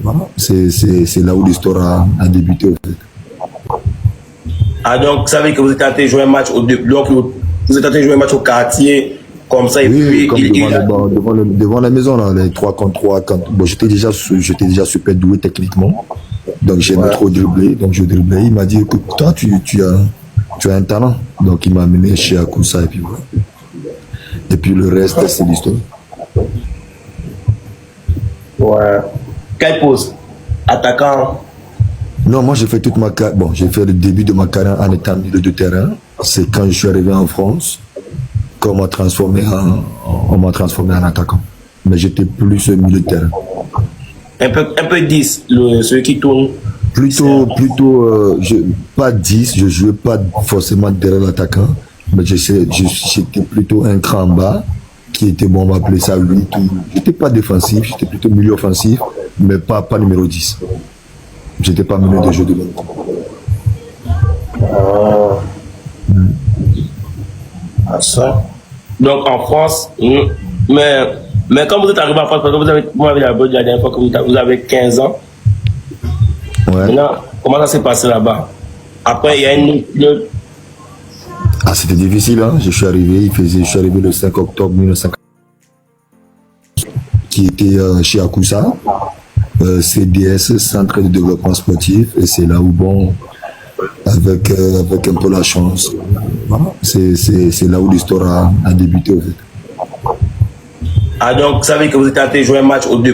Voilà. C'est là où l'histoire a débuté, en fait. Ah, donc, vous savez que vous êtes allé jouer un match donc, vous êtes allé jouer un match au quartier, comme ça, et oui, puis devant la maison, là, les 3 contre 3. Bon, j'étais déjà super doué techniquement. Donc, j'aimais trop dribbler. Donc, je driblais. Il m'a dit, écoute, toi, tu as un talent. Donc, il m'a amené chez Akoussa, et puis voilà. Et puis, le reste, c'est l'histoire. Ouais. Quelle pose? Attaquant? Non, moi, j'ai fait toute ma carrière. Bon, j'ai fait le début de ma carrière en étant milieu de terrain. C'est quand je suis arrivé en France qu'on m'a transformé en attaquant. Mais j'étais plus milieu de terrain. Un peu 10, celui qui tourne. Pas 10, je ne jouais pas forcément derrière l'attaquant, mais j'étais plutôt un cran en bas, qui était, bon, on va appeler ça 8. Je n'étais pas défensif, j'étais plutôt milieu offensif, mais pas numéro 10. Je n'étais pas milieu de jeu de l'autre. Ça. Donc en France, mais quand vous êtes arrivé en France, parce que vous m'avez dit la dernière fois que vous avez 15 ans. Ouais. Maintenant, comment ça s'est passé là-bas? Après, il y a une... Ah, c'était difficile, hein. Je suis arrivé le 5 octobre 1950, qui était chez Akoussa, CDS, Centre de développement sportif, et c'est là où, bon, avec un peu la chance, voilà, c'est là où l'histoire a débuté, en fait. Ah, donc, vous savez que vous êtes allé jouer un match donc,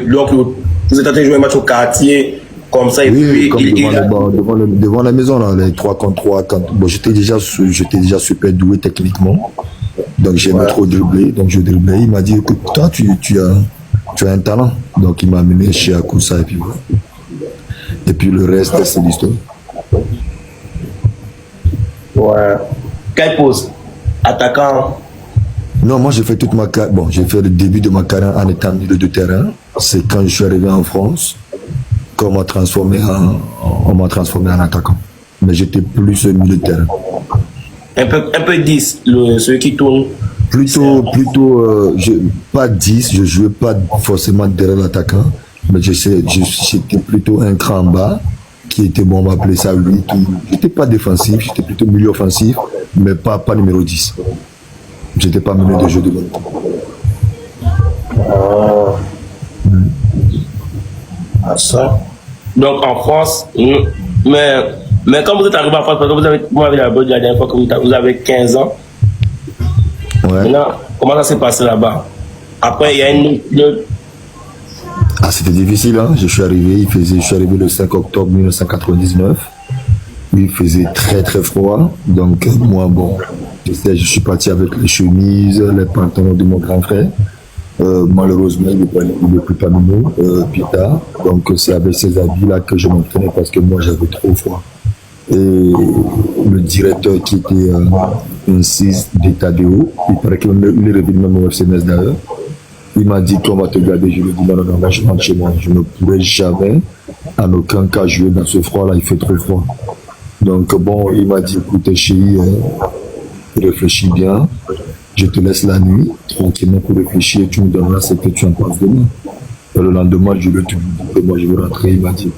vous êtes allé jouer un match au quartier, comme ça, et oui, puis... devant la maison, là, les 3 contre 3. Bon, j'étais déjà super doué techniquement. Donc, j'aimais trop dribbler. Donc, je driblais. Il m'a dit, écoute, toi, tu as un talent. Donc, il m'a amené chez Akoussa, et puis voilà. Et puis, le reste, c'est l'histoire. Ouais. Quelle pose? Attaquant? Non, moi, j'ai fait toute ma carrière. Bon, j'ai fait le début de ma carrière en étant milieu de terrain. C'est quand je suis arrivé en France qu'on m'a transformé en attaquant. Mais j'étais plus milieu de terrain. Un peu 10, celui qui tourne. Pas 10, je ne jouais pas forcément derrière l'attaquant, mais j'étais plutôt un cran en bas, qui était, bon, on va appeler ça 8. Je n'étais pas défensif, j'étais plutôt milieu offensif, mais pas numéro 10. Je n'étais pas milieu de jeu de l'autre. Ça. Donc en France, mais quand vous êtes arrivé en France, parce que vous m'avez dit la dernière fois que vous avez 15 ans. Ouais. Maintenant, comment ça s'est passé là-bas? Après, il y a une... Ah, c'était difficile, hein. Je suis arrivé le 5 octobre 1999. Il faisait très très froid. Donc moi, bon, je suis parti avec les chemises, les pantalons de mon grand frère. Malheureusement, il ne peut pas nous plus tard. Donc c'est avec ces habits-là que je m'entraînais parce que moi j'avais trop froid. Et le directeur qui était un 6 d'état de haut, il paraît qu'il est revenu même au FCMS d'ailleurs. Il m'a dit qu'on va te garder. Je lui ai dit non, je rentre chez moi. Je ne pourrais jamais, en aucun cas, jouer dans ce froid-là, il fait trop froid. Donc bon, il m'a dit, écoute chérie, réfléchis bien. Je te laisse la nuit, tranquillement pour réfléchir, et tu me donneras ce que tu en penses demain. Et le lendemain, je lui ai dit que moi je veux rentrer. Il m'a dit,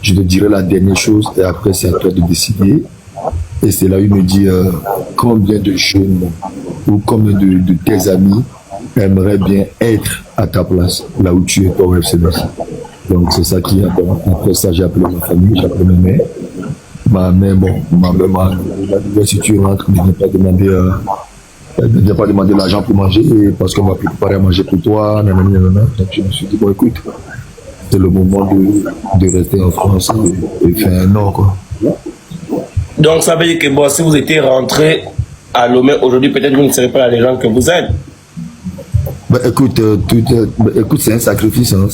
je te dirai la dernière chose et après c'est à toi de décider. Et c'est là où il me dit combien de jeunes ou combien de tes amis aimeraient bien être à ta place, là où tu es au FCMS. Donc c'est ça qui est bon. Après ça, j'ai appelé ma famille, j'ai appelé ma mère. Ma mère m'a dit, si tu rentres, ne viens pas demander l'argent pour manger parce qu'on va préparer à manger pour toi. Nanana. Donc je me suis dit, bon écoute, c'est le moment de rester en France et faire un an, quoi. Donc ça veut dire que bon, si vous étiez rentré à Lomé aujourd'hui, peut-être vous ne serez pas la légende que vous êtes. Bah, écoute, c'est un sacrifice, hein.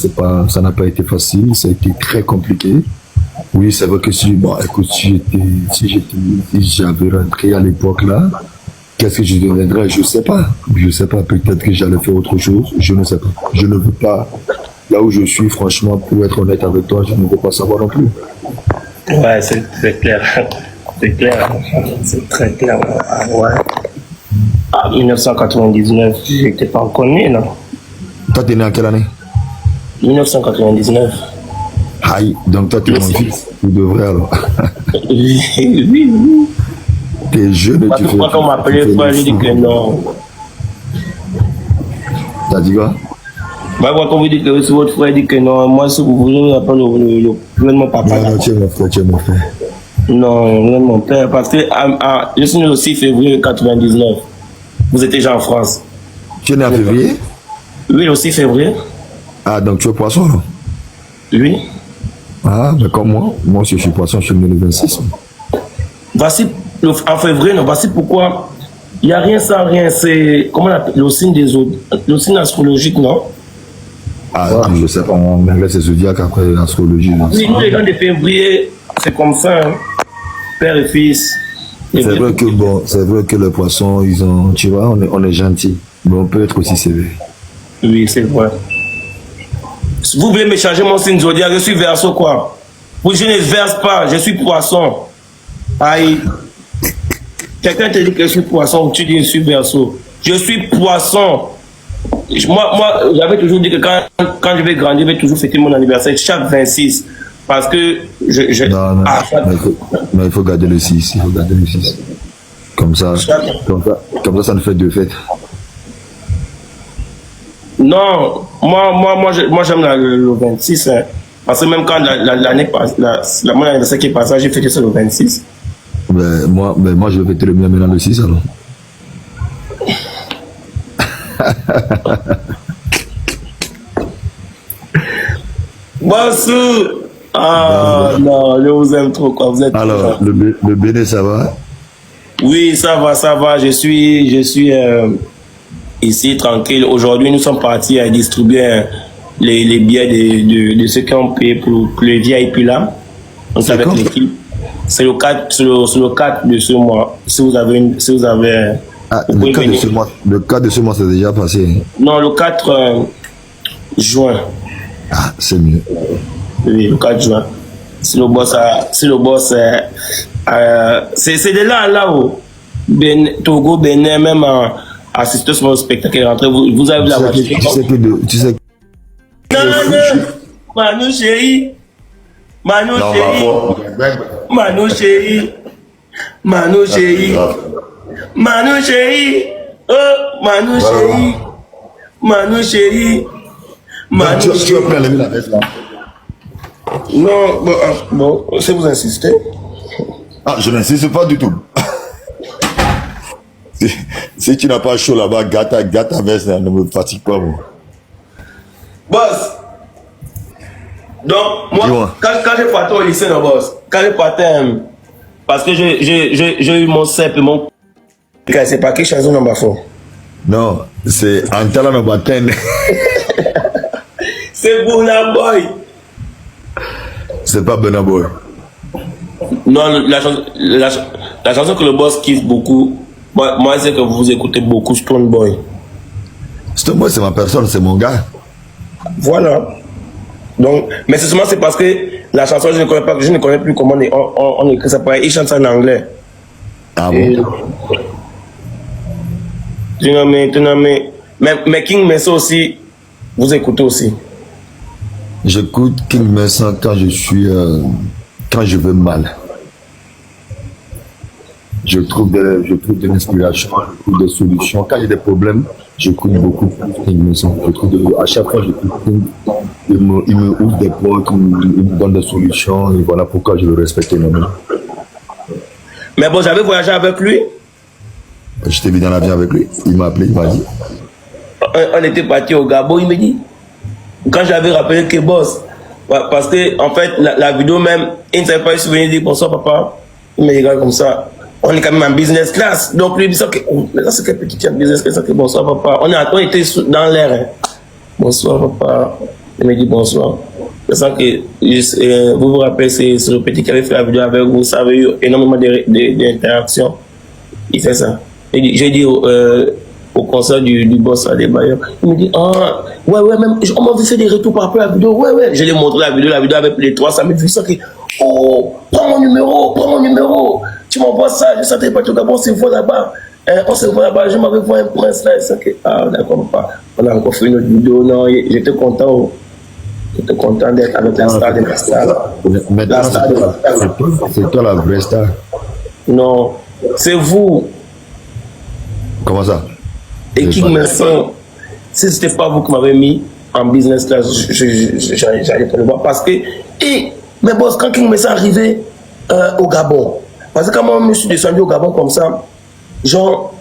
Ça n'a pas été facile, ça a été très compliqué. Oui, c'est vrai que si j'avais rentré à l'époque là, qu'est-ce que je deviendrais? Je sais pas. Peut-être que j'allais faire autre chose. Je ne sais pas. Je ne veux pas. Là où je suis, franchement, pour être honnête avec toi, je ne veux pas savoir non plus. Ouais, c'est clair. C'est clair. C'est très clair. Ouais. En 1999, j'étais pas encore né, non? Toi, t'es né en quelle année? 1999. Aïe, donc toi, tu es mon fils. Tu devrais alors. Oui. T'es jeune et Parce tu que fais. quand on m'appelait frère, j'ai dit que non. T'as dit quoi? Moi, quand vous dites que c'est votre frère, dit que non. Moi, si vous voulez, on appelle le gouvernement papa. Non, tu es mon frère, tu es mon frère. Non, vraiment mon père. Parce que je suis né le 6 février 99. Vous étiez déjà en France. Tu es né en février? Oui, le 6 février. Ah, donc tu es poisson là? Oui. Ah, mais comme moi. Moi aussi, je suis poisson, je suis né le 26. Voici, en février, non, voici pourquoi il n'y a rien sans rien. C'est, comment on appelle, le signe des autres. Le signe astrologique, non? Ah, je sais pas, en anglais c'est zodiaque, après l'astrologie. Oui, nous les gens de février, c'est comme ça, hein. Père et fils. C'est vrai que bon, c'est vrai que les poissons, ils ont, tu vois, on est gentil, mais on peut être aussi sévère. Oui, c'est vrai. Si vous voulez me changer mon signe zodiaque, je suis Verseau quoi? Vous, je ne verse pas, je suis poisson. Aïe. Quelqu'un te dit que je suis poisson, tu dis que je suis Verseau. Je suis poisson. Moi j'avais toujours dit que quand je vais grandir, je vais toujours fêter mon anniversaire chaque 26. Parce que Non, mais il faut garder le 6, il faut garder le 6. Comme ça, ça nous fait 2 fêtes. Non, moi j'aime le 26. Hein. Parce que même quand l'année passe, mon anniversaire qui est passé, j'ai fêté ça le 26. Mais moi je vais fêter le mien maintenant le 6 alors. Bonsoir. Ah non, je vous aime trop quoi. Vous êtes alors, le Bénin, ça va? Oui, ça va. Je suis ici tranquille. Aujourd'hui, nous sommes partis à distribuer les billets de ceux qui ont payé pour le VIP là. Donc avec l'équipe. C'est le 4 de ce mois. Si vous avez le 4 de ce mois, c'est déjà passé. Non, le 4 juin. Ah, c'est mieux. Oui, le 4 juin. Si le boss c'est de là-haut. Togo, Bénin, même assister sur mon spectacle rentré. Vous avez vu la voiture. Tu sais Non. Manu chéri. Manu chéri. tu vas prendre la veste là. Non, bon, si vous insistez. Ah, je n'insiste pas du tout. Si tu n'as pas chaud là-bas, gâte ta veste, là, ne me fatigue pas, moi. Boss. Donc, moi, quand j'ai parti au lycée, non, boss, quand j'ai parti, parce que j'ai eu mon CEP et mon... C'est pas qui chanson number 4. Non, c'est Antala number 10. C'est Burna Boy. C'est pas Burna Boy. Non, la chanson que le boss kiffe beaucoup, moi, c'est que vous écoutez beaucoup Stone Boy. Stone Boy, c'est ma personne, c'est mon gars. Voilà. Donc, mais c'est parce que la chanson, je ne connais plus comment on écrit ça. Il chante ça en anglais. Ah bon? Mais King Mesa aussi, vous écoutez aussi. J'écoute King Mesa quand je veux mal. Je trouve de l'inspiration, je trouve des solutions. Quand j'ai des problèmes, j'écoute beaucoup King Mesa. À chaque fois, j'écoute King. Il me ouvre des portes, il me donne des solutions, et voilà pourquoi je le respecte énormément. Mais bon, j'avais voyagé avec lui. J'étais venu dans l'avion avec lui, il m'a appelé, il m'a dit. On était parti au Gabon, il me dit. Quand j'avais rappelé que boss, parce que en fait, la vidéo même, il ne savait pas, il se venait dire bonsoir papa. Il me regarde comme ça. On est quand même en business class. Donc lui, il dit ça, mais ça c'est quel petit business class, ça que bonsoir papa. On était dans l'air. Hein. Bonsoir papa. Il me dit bonsoir. C'est ça que vous vous rappelez, c'est le petit qui avait fait la vidéo avec vous, ça avait eu énormément d'interactions. Il fait ça. J'ai dit au concert du boss à des bailleurs, il me dit, ah, ouais, même, on m'a fait des retours par rapport à la vidéo, ouais. Je lui ai montré la vidéo avec les 300 000 vues, ça qui, oh, prends mon numéro, tu m'envoies ça, je sentais pas tout Gabon, on se voit là-bas, je m'avais vu un prince là, ça qui, ah, d'accord, papa, on a encore fait une autre vidéo, non, j'étais content. J'étais content d'être avec la star de la star. Maintenant, c'est toi la vraie star. Non, c'est vous. Comment ça? Et qui me sent. Si ce n'était pas vous qui m'avez mis en business class, j'allais pas le voir. Parce que, mais boss, quand King me sont arrivé au Gabon, parce que quand moi je me suis descendu au Gabon comme ça, genre,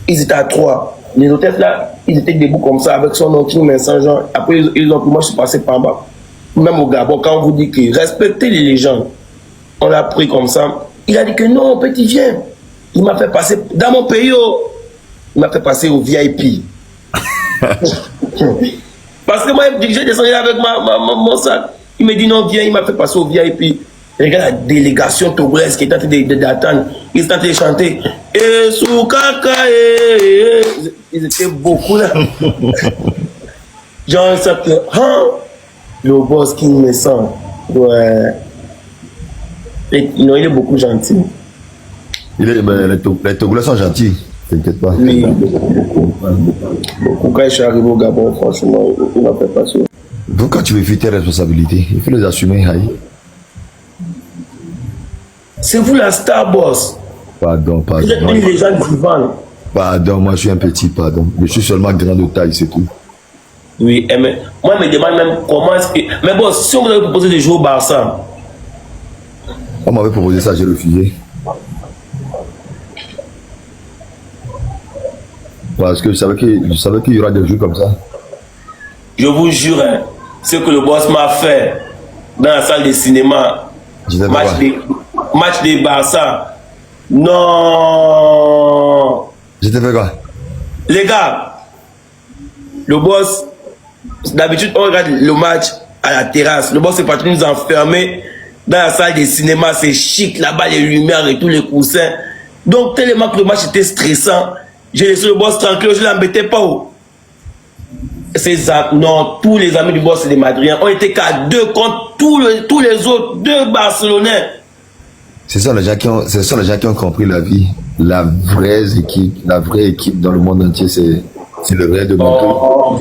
ils étaient à 3. Les hôtels là, ils étaient debout comme ça avec son nom King Vincent, genre. Après, ils ont pris, moi je suis passé par bas. Même au Gabon, quand on vous dit que respectez les légendes, on l'a pris comme ça. Il a dit que non, petit, viens. Il m'a fait passer, dans mon pays, il m'a fait passer au VIP. Parce que moi, j'ai descendu avec mon sac. Il me dit non, viens, il m'a fait passer au VIP. Regarde la délégation togolaise qui est en train d'attendre. Ils étaient en train de chanter. Et sous caca, ils étaient beaucoup là. Genre, ça que, le boss qui me sent. Ouais. Non, il est beaucoup gentil. Les Togolais sont gentils, t'inquiète pas. Oui, beaucoup. Quand je suis arrivé au Gabon, franchement, il m'a fait passer. Donc, quand tu veux fuir tes responsabilités, il faut les assumer, Haï. C'est vous la star, boss. Pardon. Vous êtes une légende vivante. Pardon, moi je suis un petit, pardon. Je suis seulement grand de taille, c'est tout. Oui, mais moi, je me demande même comment est-ce que. Mais boss, si on vous avait proposé de jouer au Barça. On m'avait proposé ça, j'ai refusé. Parce que je savais qu'il y aura des jeux comme ça. Je vous jure, hein, ce que le boss m'a fait dans la salle de cinéma, match de Barça. Non. J'étais fait quoi? Les gars, le boss, d'habitude, on regarde le match à la terrasse. Le boss est parti nous enfermer dans la salle de cinéma. C'est chic, là-bas, les lumières et tous les coussins. Donc, tellement que le match était stressant, j'ai laissé le boss tranquille, je ne l'embêtais pas. Non, tous les amis du boss et des Madriens ont été qu'à 2 contre tous les autres, 2 Barcelonais. Ce sont les gens qui ont compris la vie. La vraie équipe dans le monde entier, c'est le vrai de Madrid. Oh,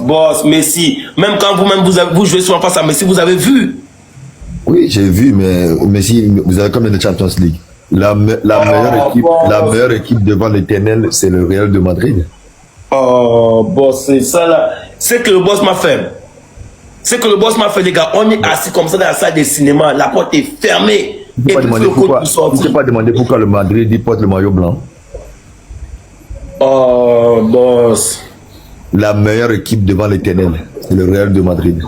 boss, Messi. Même quand vous jouez souvent face à Messi, vous avez vu? Oui, j'ai vu, mais Messi, vous avez combien de Champions League? La meilleure équipe devant l'Éternel, c'est le Real de Madrid. Oh, boss, c'est ça là. C'est que le boss m'a fait. C'est que le boss m'a fait, les gars. On est assis comme ça dans la salle de cinéma. La porte est fermée. Tu ne peux pas demander pourquoi le Madrid il porte le maillot blanc. Oh, boss. La meilleure équipe devant l'Éternel, c'est le Real de Madrid.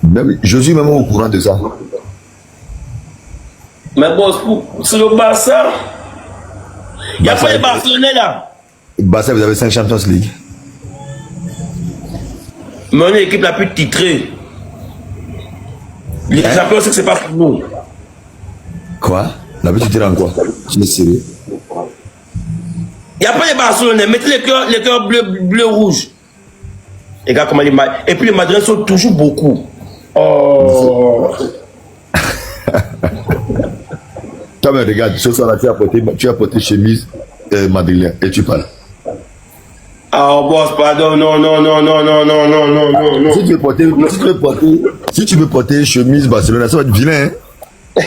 Même, je suis même au courant de ça. Mais boss, c'est le Barça. Il n'y a pas les Barcelonais là. Barça, vous avez 5 Champions League. Mais on est l'équipe la plus titrée. Les champions, c'est que c'est pas pour nous. Quoi? La plus titrée en quoi? Je suis sérieux. Il n'y a pas les Barcelonais. Mettez les cœurs bleu-rouge. Les gars, comment les Madriens. Et puis les Madriens sont toujours beaucoup. Oh. Toi, mais regarde, ce soir là, tu as porté chemise madrilène et tu parles. Ah, boss, pardon, non. Si tu veux porter chemise Barcelone, ça va être vilain. Hein?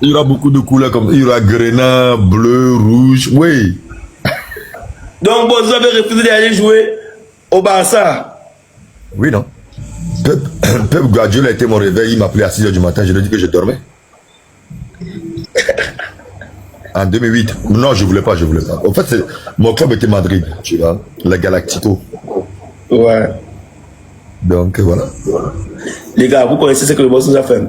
Il y aura beaucoup de couleurs comme il y aura grenat, bleu, rouge, oui. Donc, boss, vous avez refusé d'aller jouer au Barça? Oui, non. Pep Guardiola était mon réveil, il m'appelait à 6 h du matin, je lui ai dit que je dormais. En 2008. Non, je voulais pas. En fait, mon club était Madrid, tu vois, la Galactico. Ouais. Donc, voilà. Les gars, vous connaissez ce que le boss nous a fait?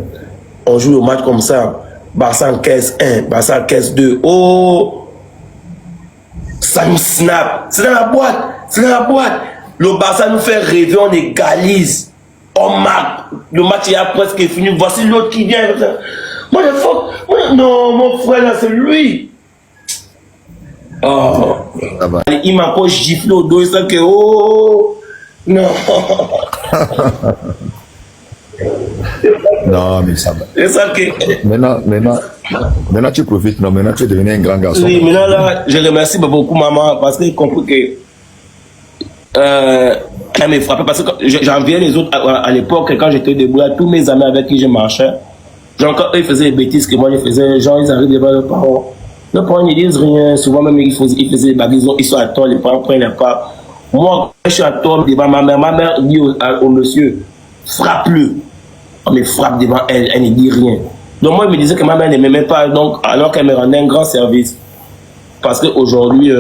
On joue le match comme ça. Barça en 15-1, Barça en 15-2. Oh! Ça nous snap. C'est dans la boîte. Le Barça nous fait rêver, on égalise. On marque. Le match est presque fini. Voici l'autre qui vient. Non, mon frère là, c'est lui. Oh. Il m'a encore giflé au dos. Il sait que, oh. Non. Non, mais ça va. C'est ça que. Maintenant, tu profites. Non, maintenant, tu es devenu un grand garçon. Oui, maintenant là, je remercie beaucoup maman parce qu'il a compris que elle me frappait parce que j'enviais les autres à l'époque, quand j'étais debout là, tous mes amis avec qui je marchais, genre quand eux faisaient les bêtises que moi je faisais, genre ils arrivent devant leurs parents. Leurs parents ne disent rien, souvent même ils faisaient des bagues, ils sont à tort, les parents prennent les pas. Moi, je suis à tort devant ma mère dit au monsieur, frappe-le. On me frappe devant elle, elle ne dit rien. Donc moi, je me disais que ma mère ne m'aimait pas, donc, alors qu'elle me rendait un grand service. Parce qu'aujourd'hui,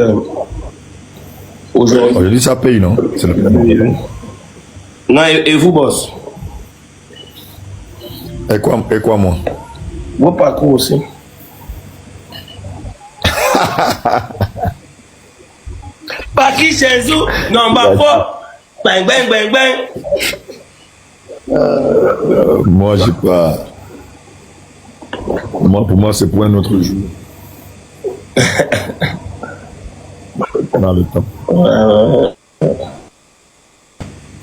aujourd'hui, ça paye, non? Non, et vous, boss? Et quoi, moi? Moi, pas trop aussi. Pas qui chez vous? Non, pas fort. Bang, bang, bang, bang. Moi, j'ai pas. Pour moi, c'est pour un autre jour. Dans le temps.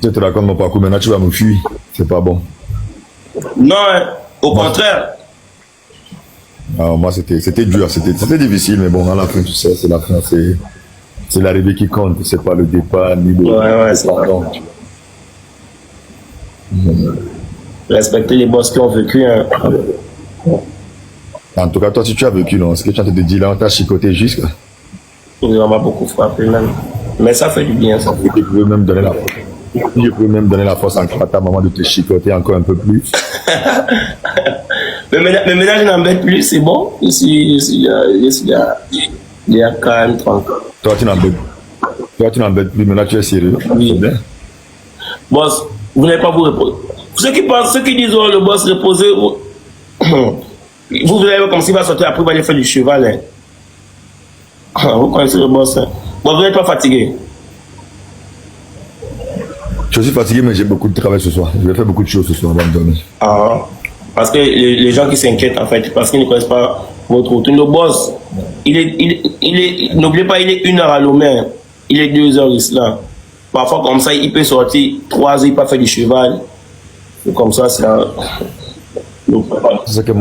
Je te raconte mon parcours, maintenant tu vas me fuir. C'est pas bon. Non, hein, au contraire. Alors, moi, c'était dur, c'était difficile, mais bon, à la fin, tu sais, c'est la fin, c'est l'arrivée qui compte, c'est pas le départ, ni le. Ouais, c'est vrai. Respecter les boss qui ont vécu. Hein. En tout cas, toi, si tu as vécu, non, ce que tu as te dit là, on t'a chicoté jusqu'à. Ils m'a beaucoup frappé même. Mais ça fait du bien, ça. Je peux même donner la force. Je peux même donner la force encore à ta maman de te chicoter encore un peu plus. mais maintenant, je n'embête plus, c'est bon. Je suis calme, tranquille. Toi, tu n'embêtes plus, maintenant tu es sérieux. Oui. C'est bien. Boss, vous n'allez pas vous reposer. Ceux qui disent, oh, le boss reposer, vous allez voir comme s'il va sortir après, il va aller faire du cheval. Hein. Vous connaissez le boss. Hein. Bon, vous n'êtes pas fatigué. Je suis fatigué, mais j'ai beaucoup de travail ce soir. Je vais faire beaucoup de choses ce soir avant de dormir. Ah, parce que les gens qui s'inquiètent, en fait, parce qu'ils ne connaissent pas votre routine. Le boss, n'oubliez pas, il est 1 heure à Lomé. Il est 2 heures ici là. Parfois, comme ça, il peut sortir 3 heures, il peut faire du cheval. Et comme ça, c'est un. C'est ça que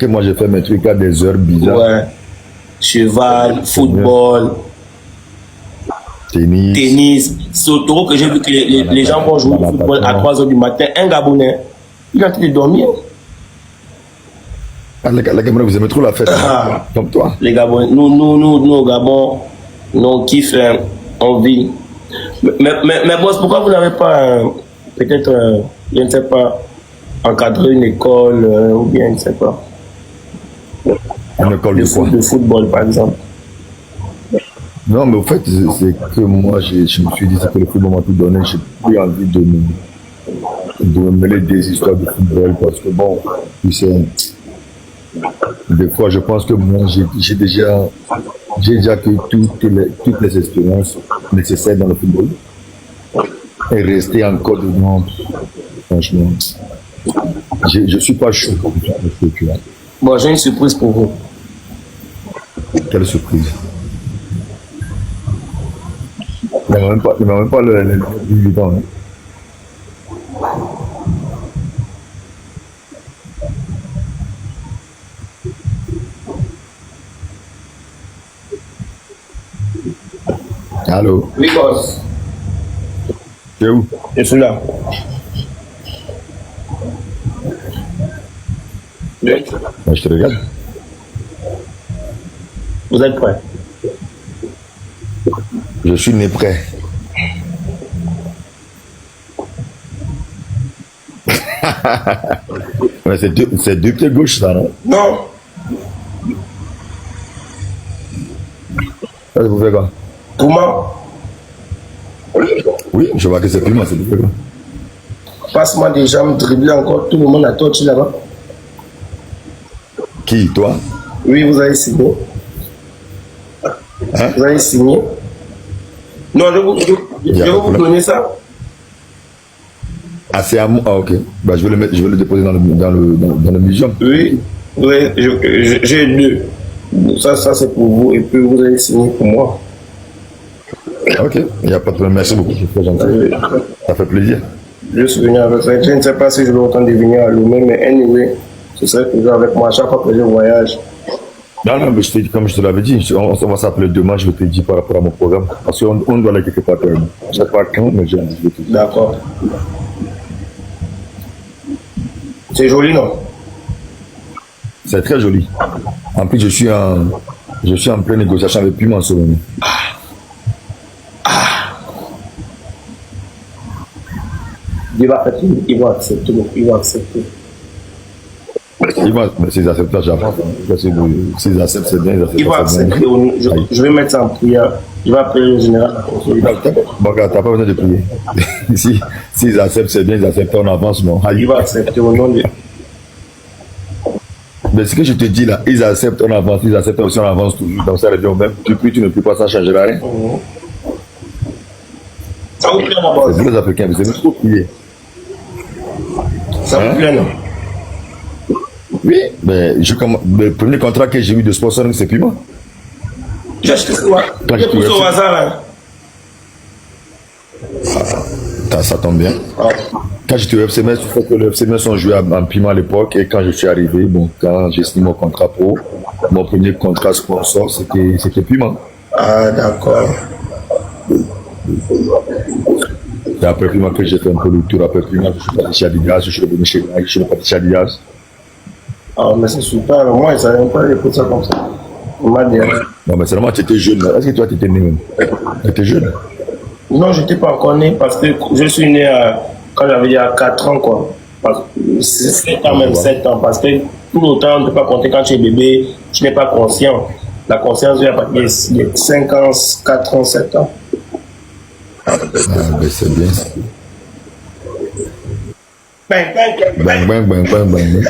moi, j'ai fait mes trucs à des heures bizarres. Ouais. Cheval, football, tennis. C'est au taureau que j'ai vu que les gens vont jouer au football à 3 heures du matin. Un Gabonais, il a en train de dormir. Ah, les Gabonais, vous aimez trop la fête, comme toi. Les Gabonais, nous au Gabon, nous on kiffe, on vit. Mais boss, pourquoi vous n'avez pas, peut-être, je ne sais pas, encadré une école ou bien, je ne sais pas. Une école de football, par exemple. Non, mais au fait, c'est que moi, je me suis dit que le football m'a tout donné. J'ai plus envie de me mêler des histoires de football parce que, bon, tu sais, des fois, je pense que moi, j'ai déjà que toutes les expériences nécessaires dans le football et rester encore dedans, franchement, je suis pas chaud. Bon, j'ai une surprise pour vous. Quelle surprise. Il m'a même pas le 18 ans. Hein. Allô? Oui, boss. Tu es où? Je suis là. Moi, je te regarde. Vous êtes prêts? Je suis né prêt. Mais c'est deux pieds gauche, ça, non? Non. Ça, vous faites quoi? Comment? Oui, je vois que c'est plus moi, c'est deux pieds gauche. Passe-moi des jambes, dribbler encore, tout le monde a torché là-bas. Qui, toi? Oui, vous avez signé. Hein? Vous avez signé. Non, je vais vous donner ça. Ah, c'est à moi. Ah, ok. Bah, je vais le déposer dans le muséum. Oui, j'ai 2. Ça c'est pour vous et puis vous avez signé pour moi. Ok, il n'y a pas de problème. Merci beaucoup, c'est très gentil. Oui. Ça fait plaisir. Je suis venu avec ça. Je ne sais pas si je vais autant de venir à Lomé, mais anyway, ce serait toujours avec moi à chaque fois que je voyage. Non, non, mais comme je te l'avais dit, on va s'appeler demain, je vais te dire par rapport à mon programme. Parce qu'on doit aller quelque part. Je ne sais pas quand, mais je vais te dire. D'accord. C'est joli, non? C'est très joli. En plus, je suis en pleine négociation avec Puma en ce moment. Il va accepter. Il va accepter. Il va accepter. Mais s'ils acceptent, j'avance. S'ils acceptent, c'est bien. Il va accepter. Je vais mettre ça en prière. Je vais appeler le général. Bon, gars, t'as pas besoin de prier. S'ils acceptent, c'est bien. Ils acceptent, on avance, non? Il va accepter au nom de... Mais ce que je te dis là, ils acceptent, on avance. Ils acceptent aussi, on avance toujours. Donc ça revient au même. Tu pries, tu ne pries pas, ça ne changera rien. Ça vous plaît, d'abord? C'est vous les Africains, vous aimez trop prier. Ça vous plaît, non? Oui, mais le premier contrat que j'ai eu de sponsoring, c'est Puma. J'ai acheté quoi? J'ai poussé au hasard, là. Ça tombe bien. Ah. Quand j'étais au FC Metz, tu sais que le FC Metz ont joué en Puma à l'époque. Et quand je suis arrivé, bon, quand j'ai signé mon contrat pro, mon premier contrat sponsor, c'était Puma. Ah, d'accord. C'est après Puma que j'ai fait un peu le tour. Après Puma, je suis parti chez Adidas, je suis revenu chez Nike, je suis parti chez Adidas. Ah, mais c'est super. Moi, ils ne savaient pas écouter ça comme ça. On m'a dit. Non, mais seulement tu étais jeune. Est-ce que toi, tu étais né même? Tu étais jeune? Non, je n'étais pas encore né parce que je suis né quand j'avais 4 ans, quoi. 7 ans, même 7 ans. Parce que tout le temps, on ne peut pas compter quand tu es bébé, tu n'es pas conscient. La conscience vient à partir de 5 ans, 4 ans, 7 ans. Ah, ben c'est bien. Bang, bang, Bang, bang, bang, bang, bang.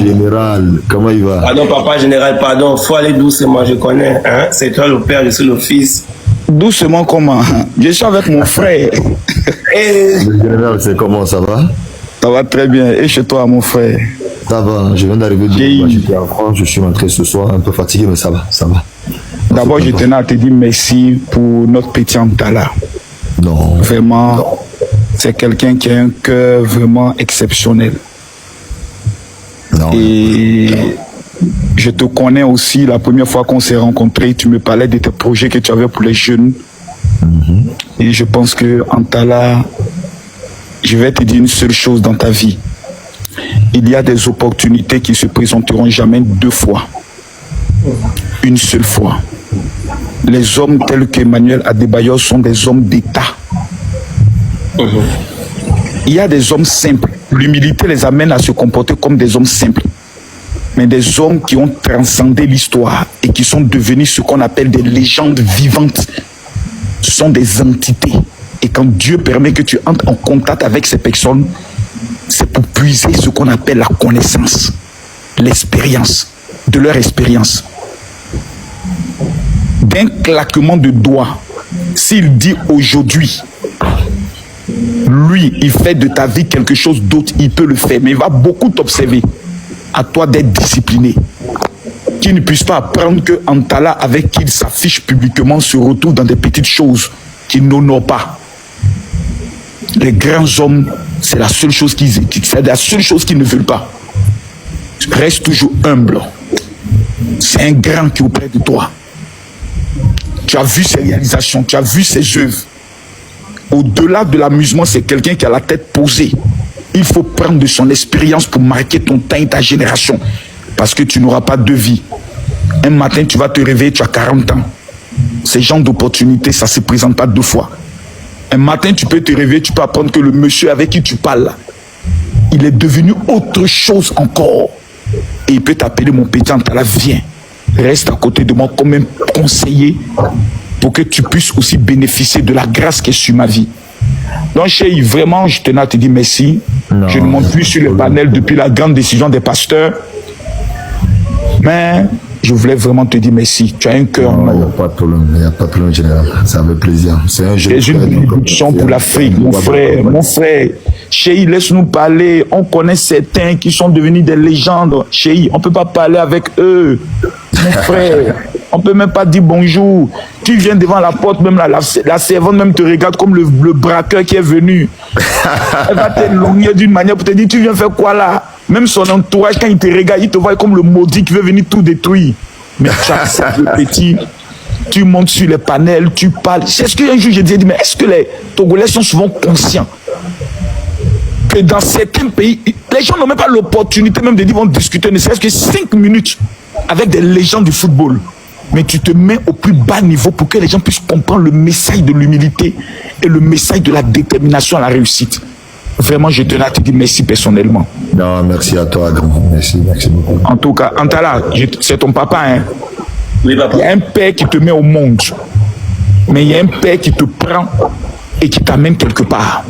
Général, comment il va? Pardon, papa général, pardon. Faut aller doucement, je connais. Hein? C'est toi le père, je suis le fils. Doucement comment? Je suis avec mon frère. Le général, c'est comment, ça va? Ça va très bien. Et chez toi, mon frère? Ça va, je viens d'arriver j'étais en France, je suis rentré ce soir, un peu fatigué, mais ça va, ça va. D'abord, je tenais à te dire merci pour notre petit Antala. Non. Vraiment, c'est quelqu'un qui a un cœur vraiment exceptionnel. Non. Et je te connais aussi, la première fois qu'on s'est rencontrés, tu me parlais de tes projets que tu avais pour les jeunes. Et je pense que Antala, je vais te dire une seule chose dans ta vie. Il y a des opportunités qui se présenteront jamais 2 fois. Une seule fois. Les hommes tels qu'Emmanuel Adebayor sont des hommes d'État. Il y a des hommes simples. L'humilité les amène à se comporter comme des hommes simples. Mais des hommes qui ont transcendé l'histoire et qui sont devenus ce qu'on appelle des légendes vivantes. Ce sont des entités. Et quand Dieu permet que tu entres en contact avec ces personnes, c'est pour puiser ce qu'on appelle la connaissance, l'expérience, de leur expérience. D'un claquement de doigts, s'il dit aujourd'hui, lui, il fait de ta vie quelque chose d'autre, il peut le faire, mais il va beaucoup t'observer. À toi d'être discipliné. Qu'il ne puisse pas apprendre que Antala, avec qui il s'affiche publiquement, se retrouve dans des petites choses qu'il n'honore pas. Les grands hommes, c'est la seule chose qu'ils ne veulent pas. Reste toujours humble. C'est un grand qui est auprès de toi. Tu as vu ses réalisations, tu as vu ses œuvres. Au-delà de l'amusement, c'est quelqu'un qui a la tête posée. Il faut prendre de son expérience pour marquer ton temps et ta génération. Parce que tu n'auras pas 2 vies. Un matin, tu vas te réveiller, tu as 40 ans. Ces genres d'opportunités, ça ne se présente pas 2 fois. Un matin, tu peux te réveiller, tu peux apprendre que le monsieur avec qui tu parles, il est devenu autre chose encore. Et il peut t'appeler mon petit Antala, viens. Reste à côté de moi comme un conseiller pour que tu puisses aussi bénéficier de la grâce qui est sur ma vie. Donc, chérie, vraiment, je tenais à te dire merci. Non, je ne monte plus sur le panel depuis la grande décision des pasteurs. Mais je voulais vraiment te dire merci. Tu as un cœur. Non, il n'y a pas de problème. Il n'y a pas de problème, général. Ça fait plaisir. C'est un jeu. C'est une bénédiction pour l'Afrique, mon frère. Mon frère. Chérie, laisse-nous parler. On connaît certains qui sont devenus des légendes. Chérie, on ne peut pas parler avec eux. Mon frère, on ne peut même pas dire bonjour. Tu viens devant la porte, même la servante même te regarde comme le braqueur qui est venu. Elle va t'éloigner d'une manière pour te dire, tu viens faire quoi là? Même son entourage, quand il te regarde, il te voit comme le maudit qui veut venir tout détruire. Mais tu acceptes le petit, tu montes sur les panels, tu parles. C'est ce qu'un jour j'ai dit, mais est-ce que les Togolais sont souvent conscients que dans certains pays, les gens n'ont même pas l'opportunité même de dire, vont discuter ne serait-ce que 5 minutes avec des légendes du football. Mais tu te mets au plus bas niveau pour que les gens puissent comprendre le message de l'humilité et le message de la détermination à la réussite. Vraiment, je tenais à te dire merci personnellement. Non, merci à toi, grand. Merci beaucoup. En tout cas, Antala, c'est ton papa, hein? Oui, papa. Il y a un père qui te met au monde, mais il y a un père qui te prend et qui t'amène quelque part.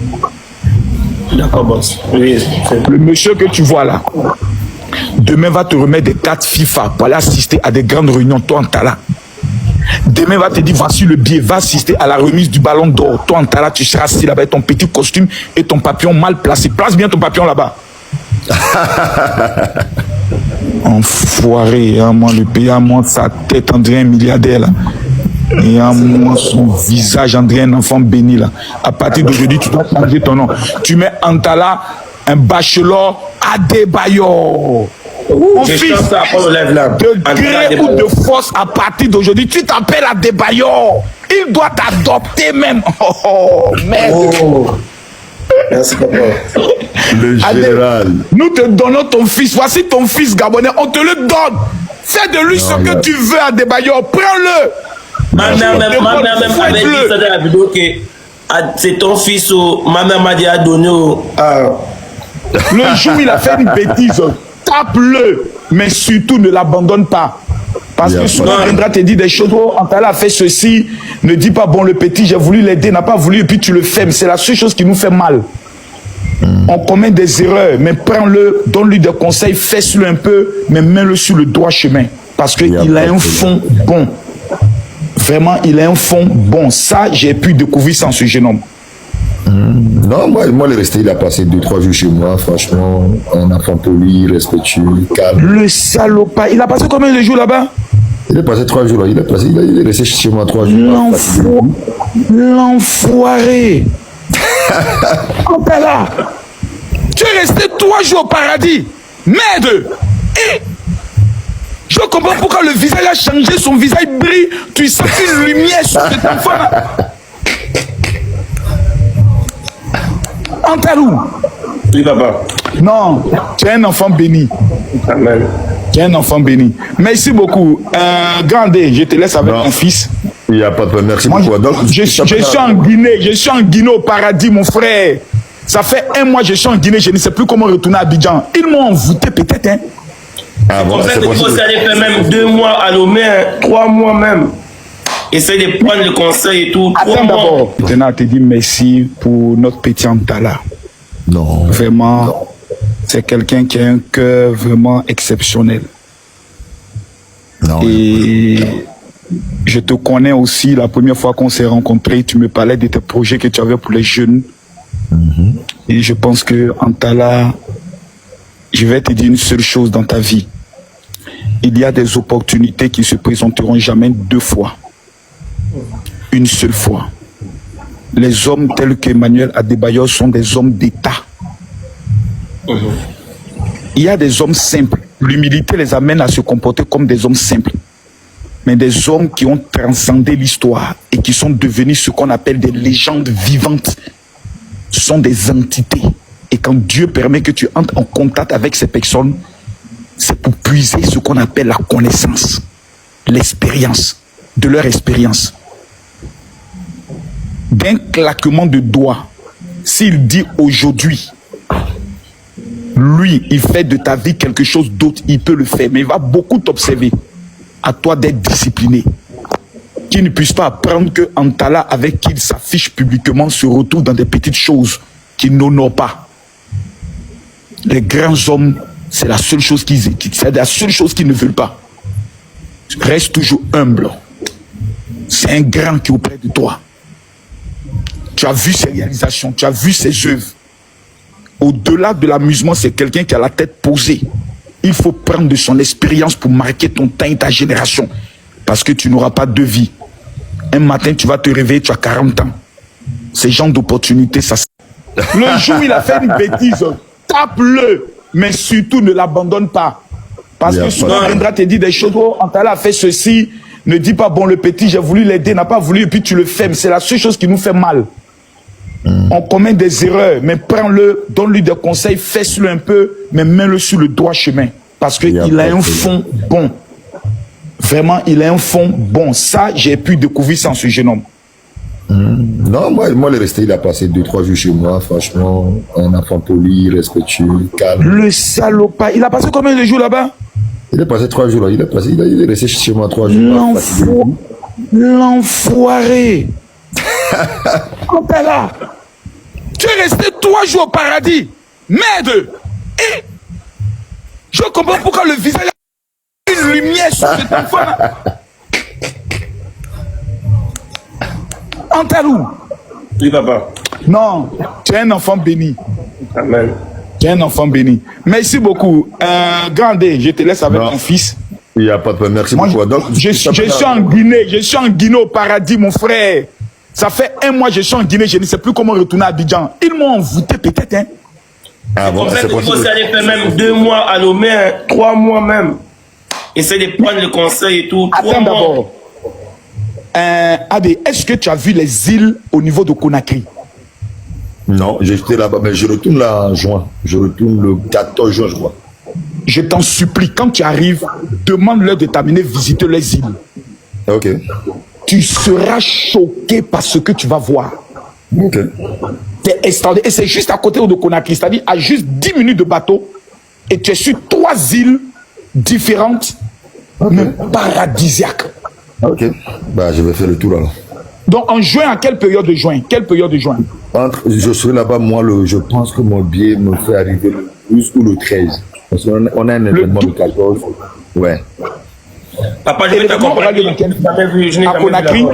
D'accord, boss. Oui, le monsieur que tu vois là, demain va te remettre des cartes FIFA pour aller assister à des grandes réunions, toi Antala. Demain va te dire voici le billet, va assister à la remise du ballon d'or. Toi Antala, tu seras assis là-bas avec ton petit costume et ton papillon mal placé. Place bien ton papillon là-bas. Enfoiré, hein, moi le pays, moi sa tête, on dirait un milliardaire là. Et moi son visage, on dirait un enfant béni là. À partir d'aujourd'hui, tu dois changer ton nom. Tu mets Antala, un bachelor Adebayor. Mon fils, de gré ou de force, à partir d'aujourd'hui, tu t'appelles Adebayor. Il doit t'adopter même. Oh, merde. Oh. Merci, papa. Le général. Nous te donnons ton fils. Voici ton fils gabonais. On te le donne. Fais de lui ce que tu veux, Adebayor. Prends-le. Ma mère même avait dit ça dans la vidéo que c'est ton fils. Ma mère m'a dit à donner au... Le jour où il a fait une bêtise, tape-le, mais surtout ne l'abandonne pas. Parce que souvent, il viendra te dire des choses. Oh, Antala a fait ceci. Ne dis pas, bon, le petit, j'ai voulu l'aider, n'a pas voulu, et puis tu le fais. Mais c'est la seule chose qui nous fait mal. On commet des erreurs, mais prends-le, donne-lui des conseils, fesse-le un peu, mais mets-le sur le droit chemin. Parce qu'il a un fond bon. Vraiment, il a un fond bon. Ça, j'ai pu découvrir sans ce jeune homme. Non, moi, il est resté, il a passé 2-3 jours chez moi, franchement, un enfant poli, respectueux, calme. Le salopard, il a passé combien de jours là-bas? Il est passé 3 jours là, il est resté chez moi 3 jours. L'enfoiré. Antala, tu es resté 3 jours au paradis. Merde. Et je comprends pourquoi le visage a changé, son visage brille, tu sens une lumière sur cet enfant. Antalou. Oui, papa. Non, tu es un enfant béni. Amen. Tu es un enfant béni. Merci beaucoup. Gandé, je te laisse avec mon fils. Il n'y a pas de problème, merci beaucoup. Donc, je suis en Guinée, au paradis, mon frère. Ça fait 1 mois que je suis en Guinée, je ne sais plus comment retourner à Abidjan. Ils m'ont envoûté peut-être, hein. Ah, Pour voilà, ça c'est que possible. vous allez faire même 2 mois à Lomé, 3 mois même. Essayez de prendre le conseil et tout. 3 Attends mois. d'abord. Je tenais à te dire merci pour notre petit Antala. Non. Vraiment, c'est quelqu'un qui a un cœur vraiment exceptionnel. Non. Et je te connais aussi, la première fois qu'on s'est rencontrés, tu me parlais de tes projets que tu avais pour les jeunes. Et je pense que Antala, je vais te dire une seule chose dans ta vie. Il y a des opportunités qui se présenteront jamais 2 fois. Une seule fois. Les hommes tels qu'Emmanuel Adebayor sont des hommes d'État. Il y a des hommes simples. L'humilité les amène à se comporter comme des hommes simples. Mais des hommes qui ont transcendé l'histoire et qui sont devenus ce qu'on appelle des légendes vivantes. Ce sont des entités. Et quand Dieu permet que tu entres en contact avec ces personnes, c'est pour puiser ce qu'on appelle la connaissance, l'expérience, de leur expérience. D'un claquement de doigts, s'il dit aujourd'hui, lui, il fait de ta vie quelque chose d'autre, il peut le faire, mais il va beaucoup t'observer. À toi d'être discipliné. Qu'il ne puisse pas apprendre que Antala, avec qui il s'affiche publiquement, se retrouve dans des petites choses qu'il n'honore pas. Les grands hommes, c'est la seule chose qu'ils ne veulent pas. Reste toujours humble. C'est un grand qui est auprès de toi. Tu as vu ses réalisations, tu as vu ses œuvres. Au-delà de l'amusement, c'est quelqu'un qui a la tête posée. Il faut prendre de son expérience pour marquer ton temps et ta génération. Parce que tu n'auras pas 2 vies. Un matin, tu vas te réveiller, tu as 40 ans. Ces genres d'opportunités, ça... Le jour où il a fait une bêtise, tape-le, mais surtout ne l'abandonne pas. Parce que souvent, Indra te dit des choses, oh, Antala a fait ceci, ne dis pas, bon, le petit, j'ai voulu l'aider, n'a pas voulu, et puis tu le fais. Mais c'est la seule chose qui nous fait mal. On commet des erreurs, mais prends-le, donne-lui des conseils, fesse-le un peu, mais mets-le sur le droit chemin. Parce qu'il a un fond bon. Vraiment, il a un fond bon. Ça, j'ai pu découvrir ça en ce jeune homme. Non, moi, il est resté, il a passé 2-3 jours chez moi, franchement, un enfant poli, respectueux, calme. Le salopard, il a passé combien de jours là-bas? Il est passé 3 jours là, il est resté chez moi 3 jours. L'enfoiré. Quand t'es là, tu es resté 3 jours au paradis. Merde. Et je comprends pourquoi le visage a une lumière sur cet enfant. Antalou. Oui, papa. Non, tu es un enfant béni. Amen. Tu es un enfant béni. Merci beaucoup. Gandé, je te laisse avec ton fils. Il n'y a pas de problème. Merci beaucoup. Donc, je suis en Guinée. Je suis en Guinée au paradis, mon frère. Ça fait 1 mois que je suis en Guinée. Je ne sais plus comment retourner à Abidjan. Ils m'ont envoûté peut-être. Hein. Ah bon, c'est possible. Vous allez faire même 2 mois à Lomé, 3 mois même. Essayez de prendre le conseil et tout. Attends d'abord. Adé, est-ce que tu as vu les îles au niveau de Conakry? Non, j'étais là-bas, mais je retourne là en juin. Je retourne le 14 juin, je crois. Je t'en supplie, quand tu arrives, demande-leur de t'amener visiter les îles. Ok. Tu seras choqué par ce que tu vas voir. Ok. C'est extraordinaire. Et c'est juste à côté de Conakry, c'est-à-dire à juste 10 minutes de bateau. Et tu es sur 3 îles différentes, mais paradisiaques. Ok. Bah, je vais faire le tour là. Donc en juin, à quelle période de juin? Quelle période de juin? Je serai là-bas, moi, je pense que mon billet me fait arriver le 12 ou le 13. Parce qu'on a un événement le 14. Ouais. Papa, je vais t'accompagner. À Conakry.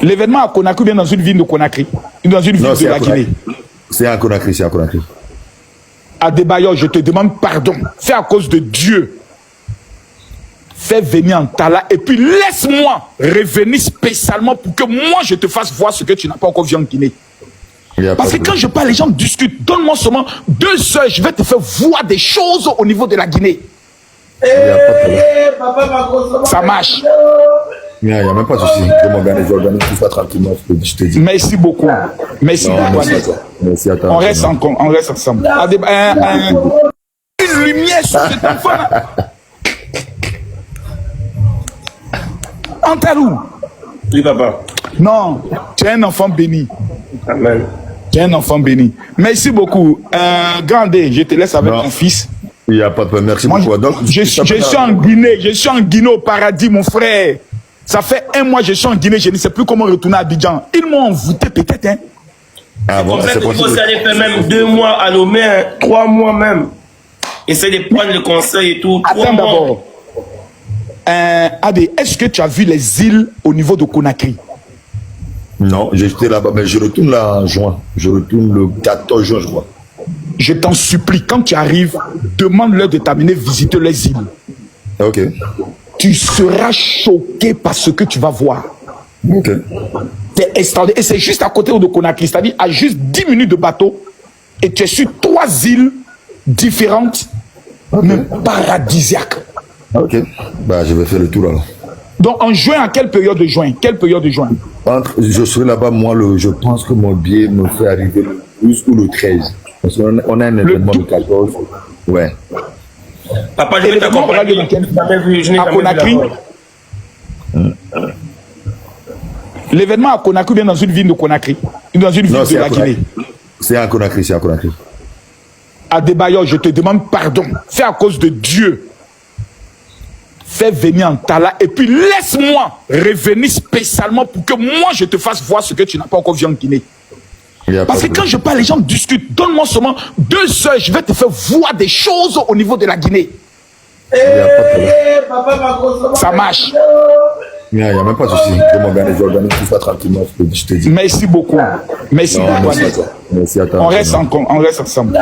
L'événement à Conakry vient dans une ville de Conakry. Dans une ville de la Guinée. C'est à Conakry, c'est à Conakry. À Débayo, je te demande pardon. Fais à cause de Dieu. Fais venir Antala et puis laisse-moi revenir spécialement pour que moi je te fasse voir ce que tu n'as pas encore vu en Guinée. Parce que quand je parle, les gens discutent. Donne-moi seulement 2 heures, je vais te faire voir des choses au niveau de la Guinée. Ça marche. Il n'y a même pas de souci. Je m'organise tout ça tranquillement, je te dis. Merci beaucoup. Merci beaucoup. Merci à toi. On reste ensemble. Une lumière sur cet enfant. Antalou. Oui, papa. Non, tu es un enfant béni. Amen. Tu es un enfant béni. Merci beaucoup. Gandé, je te laisse avec ton fils. Il n'y a pas de problème. Merci beaucoup. Donc, je suis en Guinée. Je suis en Guinée au paradis, mon frère. Ça fait 1 mois que je suis en Guinée. Je ne sais plus comment retourner à Abidjan. Ils m'ont envoûté peut-être. Hein. Ah bon, c'est possible. Vous allez faire même 2 mois à Lomé, 3 mois même. Essayez de prendre le conseil et tout. Attends d'abord. Adé, est-ce que tu as vu les îles au niveau de Conakry? Non, j'étais là-bas, mais je retourne là en juin. Je retourne le 14 juin, je crois. Je t'en supplie, quand tu arrives, demande-leur de t'amener visiter les îles. Ok. Tu seras choqué par ce que tu vas voir. Ok. C'est extraordinaire. Et c'est juste à côté de Conakry, c'est-à-dire à juste 10 minutes de bateau. Et tu es sur 3 îles différentes, mais paradisiaques. Ok. Bah, je vais faire le tour là. Donc en juin, à quelle période de juin? Quelle période de juin? Je serai là-bas, moi, je pense que mon billet me fait arriver le 12 ou le 13. Parce qu'on a un événement le 14. Ouais. Papa, je vais t'accompagner. À Conakry. L'événement à Conakry vient dans une ville de Conakry. Dans une ville de la Guinée. C'est à Conakry, c'est à Conakry. À Débayo, je te demande pardon. Fais à cause de Dieu. Fais venir Antala et puis laisse-moi revenir spécialement pour que moi je te fasse voir ce que tu n'as pas encore vu en Guinée. Parce que quand je parle, les gens discutent. Donne-moi seulement 2 heures, je vais te faire voir des choses au niveau de la Guinée. Ça marche. Il n'y a même pas de souci. Je m'organise tout ça tranquillement, je te dis. Merci beaucoup. Merci beaucoup. Merci à toi. On reste ensemble.